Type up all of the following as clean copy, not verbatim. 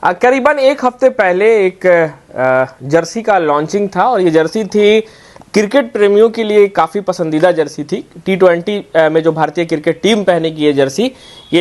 करीबन एक हफ्ते पहले एक जर्सी का लॉन्चिंग था और ये जर्सी थी क्रिकेट प्रेमियों के लिए काफ़ी पसंदीदा जर्सी थी। T20 में जो भारतीय क्रिकेट टीम पहने की ये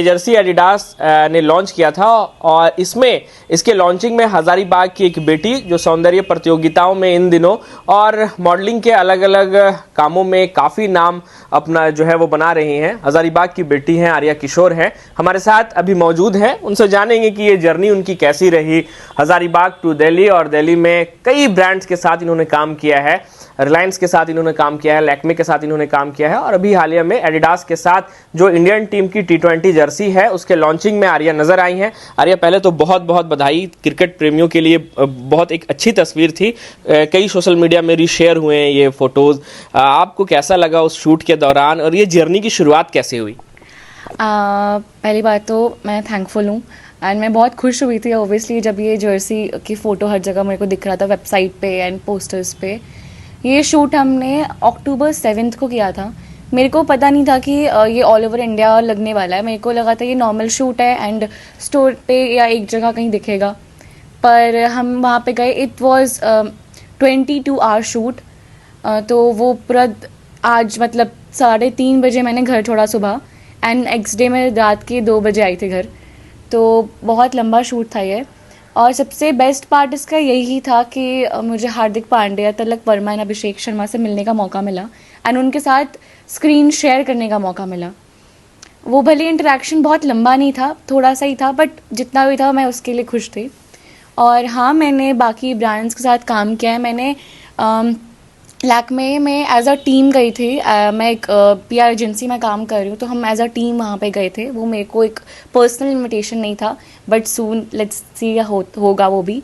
जर्सी एडिडास ने लॉन्च किया था और इसके लॉन्चिंग में हजारीबाग की एक बेटी जो सौंदर्य प्रतियोगिताओं में इन दिनों और मॉडलिंग के अलग अलग कामों में काफ़ी नाम अपना जो है वो बना रही हैं, हजारीबाग की बेटी हैं आर्या किशोर हैं, हमारे साथ अभी मौजूद हैं। उनसे जानेंगे कि ये जर्नी उनकी कैसी रही। हजारीबाग टू दिल्ली और दिल्ली में कई ब्रांड्स के साथ इन्होंने काम किया है, रिलायंस के साथ इन्होंने काम किया है, लैक्मे के साथ इन्होंने काम किया है और अभी हालिया में एडिडास के साथ जो इंडियन टीम की T20 जर्सी है उसके लॉन्चिंग में आर्या नजर आई हैं। आर्या, पहले तो बहुत बहुत बधाई। क्रिकेट प्रेमियों के लिए बहुत एक अच्छी तस्वीर थी, कई सोशल मीडिया में रीशेयर हुए हैं ये फोटोज। आपको कैसा लगा उस शूट के दौरान और ये जर्नी की शुरुआत कैसे हुई? पहली बात तो मैं थैंकफुल हूँ एंड मैं बहुत खुश हुई थी ओबियसली जब ये जर्सी की फ़ोटो हर जगह मेरे को दिख रहा था, वेबसाइट पे एंड पोस्टर्स पे। ये शूट हमने अक्टूबर 7 को किया था। मेरे को पता नहीं था कि ये ऑल ओवर इंडिया लगने वाला है। मेरे को लगा था ये नॉर्मल शूट है एंड स्टोर पे या एक जगह कहीं दिखेगा, पर हम वहाँ पे गए। It was 22 hour shoot. तो वो पूरा आज मतलब 3:30 बजे मैंने घर छोड़ा सुबह एंड नेक्स्ट डे मैं रात के 2 बजे आई थी घर। तो बहुत लंबा शूट था ये और सबसे बेस्ट पार्ट इसका यही था कि मुझे हार्दिक पांड्या, तिलक वर्मा एंड अभिषेक शर्मा से मिलने का मौका मिला एंड उनके साथ स्क्रीन शेयर करने का मौका मिला। वो भले इंटरेक्शन बहुत लंबा नहीं था, थोड़ा सा ही था, बट जितना भी था मैं उसके लिए खुश थी। और हाँ, मैंने बाकी ब्रांड्स के साथ काम किया है। मैंने लैक्मे में एज अ टीम गई थी। मैं एक PR एजेंसी में काम कर रही हूँ, तो हम एज अ टीम वहाँ पे गए थे। वो मेरे को एक पर्सनल इनविटेशन नहीं था, बट सून लेट्स सी होगा वो भी।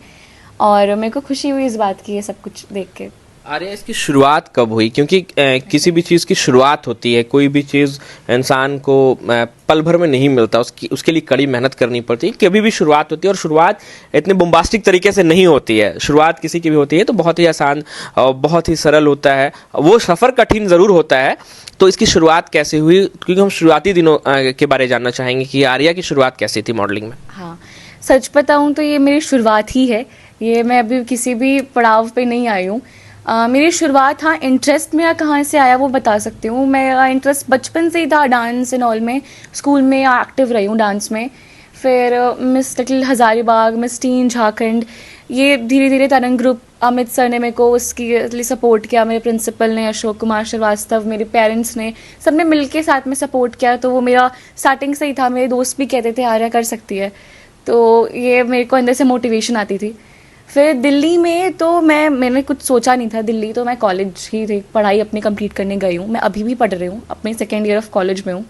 और मेरे को खुशी हुई इस बात की ये सब कुछ देख के। अरे, इसकी शुरुआत कब हुई? क्योंकि किसी भी चीज़ की शुरुआत होती है, कोई भी चीज़ इंसान को पल भर में नहीं मिलता, उसके लिए कड़ी मेहनत करनी पड़ती है। कभी भी शुरुआत होती है और शुरुआत इतने बोम्बास्टिक तरीके से नहीं होती है। शुरुआत किसी की भी होती है तो बहुत ही आसान और बहुत ही सरल होता है। वो सफ़र कठिन ज़रूर होता है। तो इसकी शुरुआत कैसे हुई? क्योंकि हम शुरुआती दिनों के बारे में जानना चाहेंगे कि आर्या की शुरुआत कैसी थी मॉडलिंग में। हाँ, सच बताऊँ तो ये मेरी शुरुआत ही है। ये मैं अभी किसी भी पड़ाव पे नहीं आई हूँ। मेरी शुरुआत, हाँ, इंटरेस्ट मेरा कहाँ से आया वो बता सकती हूँ। मेरा इंटरेस्ट बचपन से ही था डांस एंड ऑल में। स्कूल में एक्टिव रही हूँ डांस में। फिर miss little Hazaribagh, miss tin Jharkhand, ये धीरे धीरे तरंग ग्रुप, अमित सर ने मेरे को उसके लिए सपोर्ट किया। मेरे प्रिंसिपल ने, अशोक कुमार श्रीवास्तव, मेरे पेरेंट्स ने, सबने मिलके साथ में सपोर्ट किया। तो वो मेरा स्टार्टिंग से ही था। मेरे दोस्त भी कहते थे आर्या कर सकती है, तो ये मेरे को अंदर से मोटिवेशन आती थी। फिर दिल्ली में तो मैंने कुछ सोचा नहीं था। दिल्ली तो मैं कॉलेज ही थी, पढ़ाई अपनी कंप्लीट करने गई हूँ। मैं अभी भी पढ़ रही हूँ, अपने 2nd ईयर ऑफ कॉलेज में हूँ।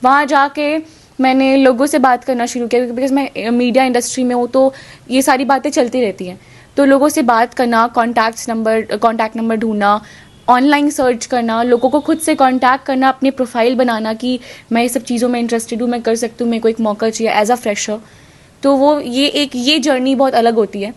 वहाँ जाके मैंने लोगों से बात करना शुरू किया, बिकॉज मैं मीडिया इंडस्ट्री में हूँ तो ये सारी बातें चलती रहती हैं। तो लोगों से बात करना, कॉन्टैक्ट नंबर ढूंढना, ऑनलाइन सर्च करना, लोगों को खुद से कांटेक्ट करना, अपनी प्रोफाइल बनाना कि मैं ये सब चीज़ों में इंटरेस्टेड हूँ, मैं कर सकती हूँ, मेरे को एक मौका चाहिए एज अ फ्रेशर। तो वो ये जर्नी बहुत अलग होती है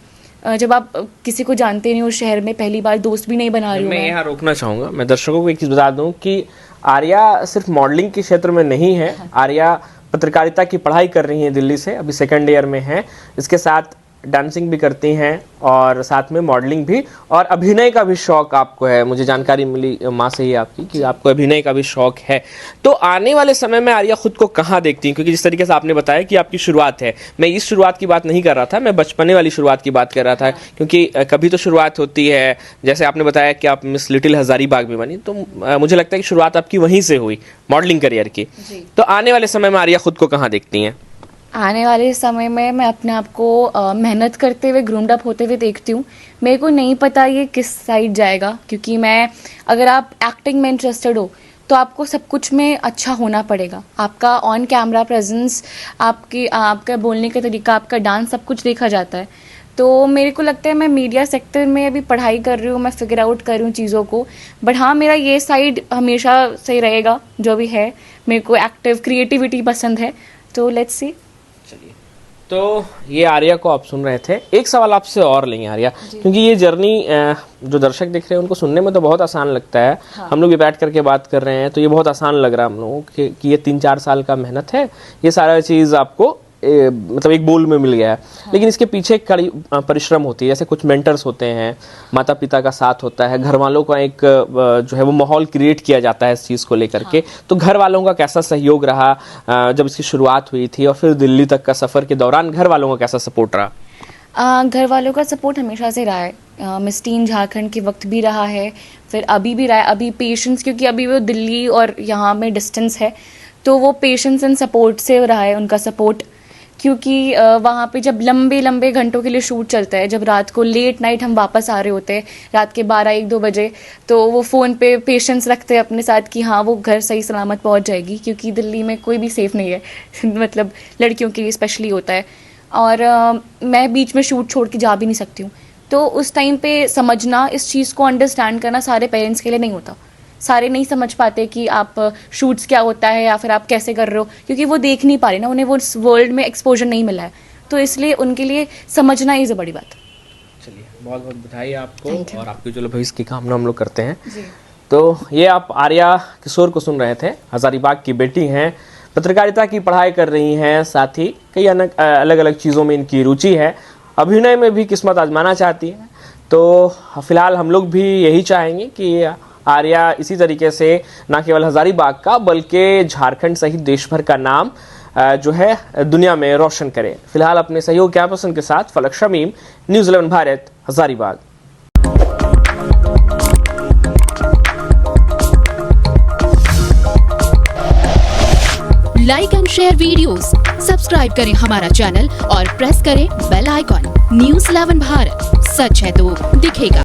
जब आप किसी को जानते नहीं हो, शहर में पहली बार दोस्त भी नहीं बना रही हूँ। मैं यहाँ रोकना चाहूँगा, मैं दर्शकों को एक चीज़ बता दूँ कि आर्या सिर्फ मॉडलिंग के क्षेत्र में नहीं है। आर्या पत्रकारिता की पढ़ाई कर रही हैं दिल्ली से, अभी 2nd ईयर में हैं। इसके साथ डांसिंग भी करती हैं और साथ में मॉडलिंग भी, और अभिनय का भी शौक आपको है। मुझे जानकारी मिली माँ से ही आपकी कि आपको अभिनय का भी शौक है। तो आने वाले समय में आर्या खुद को कहाँ देखती हैं? क्योंकि जिस तरीके से आपने बताया कि आपकी शुरुआत है, मैं इस शुरुआत की बात नहीं कर रहा था, मैं बचपने वाली शुरुआत की बात कर रहा था। क्योंकि कभी तो शुरुआत होती है, जैसे आपने बताया कि आप मिस लिटिल हजारीबाग में बनी, तो मुझे लगता है कि शुरुआत आपकी वहीं से हुई मॉडलिंग करियर की। तो आने वाले समय में आर्या खुद को कहाँ देखती हैं? आने वाले समय में मैं अपने आप को मेहनत करते हुए, ग्रूम्ड अप होते हुए देखती हूँ। मेरे को नहीं पता ये किस साइड जाएगा, क्योंकि अगर आप एक्टिंग में इंटरेस्टेड हो तो आपको सब कुछ में अच्छा होना पड़ेगा। आपका ऑन कैमरा प्रेजेंस, आपका बोलने का तरीका, आपका डांस, सब कुछ देखा जाता है। तो मेरे को लगता है मैं मीडिया सेक्टर में अभी पढ़ाई कर रही हूँ, मैं फिगर आउट कर रही हूँ चीज़ों को। बट हाँ, मेरा ये साइड हमेशा सही रहेगा जो भी है। मेरे को एक्टिव क्रिएटिविटी पसंद है, तो लेट्स सी। तो ये आर्या को आप सुन रहे थे। एक सवाल आपसे और लेंगे आर्या, क्योंकि ये जर्नी जो दर्शक देख रहे हैं उनको सुनने में तो बहुत आसान लगता है। हाँ। हम लोग ये बैठ करके बात कर रहे हैं तो ये बहुत आसान लग रहा है हम लोगों कि ये 3-4 साल का मेहनत है, ये सारा चीज़ आपको मतलब एक बोल में मिल गया है, लेकिन इसके पीछे एक कड़ी परिश्रम होती है। जैसे कुछ मेंटर्स होते हैं, माता पिता का साथ होता है, घर वालों का एक जो है वो माहौल क्रिएट किया जाता है इस चीज़ को लेकर के। तो घर वालों का कैसा सहयोग रहा जब इसकी शुरुआत हुई थी, और फिर दिल्ली तक का सफ़र के दौरान घर वालों का कैसा सपोर्ट रहा? घर वालों का सपोर्ट हमेशा से रहा है। मिस टीन झारखंड के वक्त भी रहा है, फिर अभी भी रहा है। अभी पेशेंस, क्योंकि अभी वो दिल्ली और यहाँ में डिस्टेंस है, तो वो पेशेंस एंड सपोर्ट से रहा है उनका सपोर्ट। क्योंकि वहाँ पे जब लंबे लंबे घंटों के लिए शूट चलता है, जब रात को लेट नाइट हम वापस आ रहे होते हैं, रात के 12-1-2 बजे, तो वो फ़ोन पे पेशेंस रखते हैं अपने साथ कि हाँ वो घर सही सलामत पहुँच जाएगी, क्योंकि दिल्ली में कोई भी सेफ़ नहीं है मतलब लड़कियों के लिए स्पेशली होता है। और मैं बीच में शूट छोड़ के जा भी नहीं सकती हूँ, तो उस टाइम पे समझना, इस चीज़ को अंडरस्टैंड करना सारे पेरेंट्स के लिए नहीं होता। सारे नहीं समझ पाते कि आप शूट्स क्या होता है या फिर आप कैसे कर रहे हो, क्योंकि वो देख नहीं पा रहे ना, उन्हें वो वर्ल्ड में एक्सपोजर नहीं मिला है, तो इसलिए उनके लिए समझना इज़ अ बड़ी बात। चलिए, बहुत बहुत बधाई आपको, Thank you. और आपकी जो भविष्य की कामना हम लोग करते हैं। तो ये आप आर्या किशोर को सुन रहे थे। हजारीबाग की बेटी हैं, पत्रकारिता की पढ़ाई कर रही हैं, साथ ही कई अलग अलग चीज़ों में इनकी रुचि है, अभिनय में भी किस्मत आजमाना चाहती है। तो फिलहाल हम लोग भी यही चाहेंगे कि आर्या इसी तरीके से ना केवल हजारीबाग का बल्कि झारखंड सहित देश भर का नाम जो है दुनिया में रोशन करे। फिलहाल अपने सहयोग कैमरापर्सन के साथ फलक Shamim, news 11 Bharat, Hazaribagh. Like and share videos, subscribe करें हमारा चैनल और प्रेस करें बेल आइकॉन। न्यूज़ 11 भारत, सच है तो दिखेगा।